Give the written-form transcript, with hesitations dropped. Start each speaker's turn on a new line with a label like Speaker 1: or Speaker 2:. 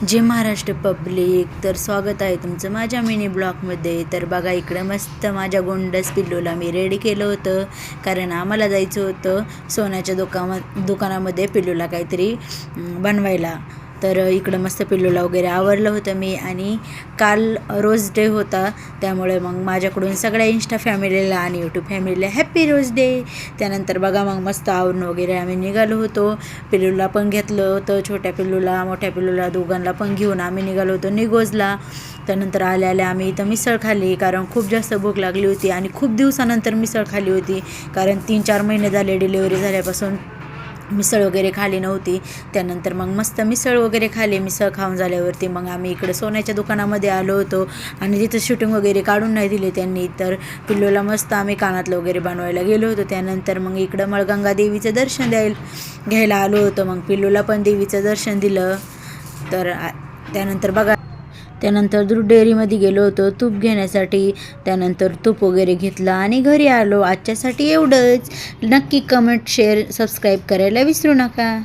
Speaker 1: जय Maharashtra public. तर स्वागत आहे तुमचं माझ्या मिनी ब्लॉगमध्ये. तर बघा इकडं मस्त माझ्या गोंडस पिल्लूला मी रेडी केलं होतं, कारण आम्हाला जायचं होतं सोन्याच्या दुकानामध्ये पिल्लूला काहीतरी बनवायला. तर इकडं मस्त पिल्लूला वगैरे आवरलं होतं मी. आणि काल रोज डे होता, त्यामुळे मग माझ्याकडून सगळ्या इंस्टा फॅमिलीला आणि यूट्यूब फॅमिलीला हॅप्पी रोज डे. त्यानंतर बघा मग मस्त आवरून वगैरे आम्ही निघालो होतो. पिल्लूला पण घेतलं होतं, छोट्या पिल्लूला मोठ्या पिल्लूला दोघांना पण घेऊन आम्ही निघालो होतो निगोजला. त्यानंतर आल्या आम्ही इथं मिसळ खाल्ली, कारण खूप जास्त भूक लागली होती आणि खूप दिवसानंतर मिसळ खाल्ली होती, कारण 3-4 महिने झाले डिलेवरी झाल्यापासून मिसळ वगैरे खाली नव्हती. त्यानंतर मग मस्त मिसळ वगैरे खाली. मिसळ खाऊन झाल्यावरती मग आम्ही इकडे सोन्याच्या दुकानामध्ये आलो होतो आणि तिथं शूटिंग वगैरे काढून नाही दिले त्यांनी. तर पिल्लूला मस्त आम्ही कानातलं वगैरे बनवायला गेलो होतो. त्यानंतर मग इकडं मळगंगा देवीचं दर्शन घ्यायला आलो होतो. मग पिल्लूला पण देवीचं दर्शन दिलं. तर त्यानंतर दूध डेअरीमध्ये गेलो होतो तूप घेण्यासाठी. त्यानंतर तूप वगैरे घेतलं आणि घरी आलो. आजच्यासाठी एवढंच. नक्की कमेंट, शेअर, सबस्क्राईब करायला विसरू नका.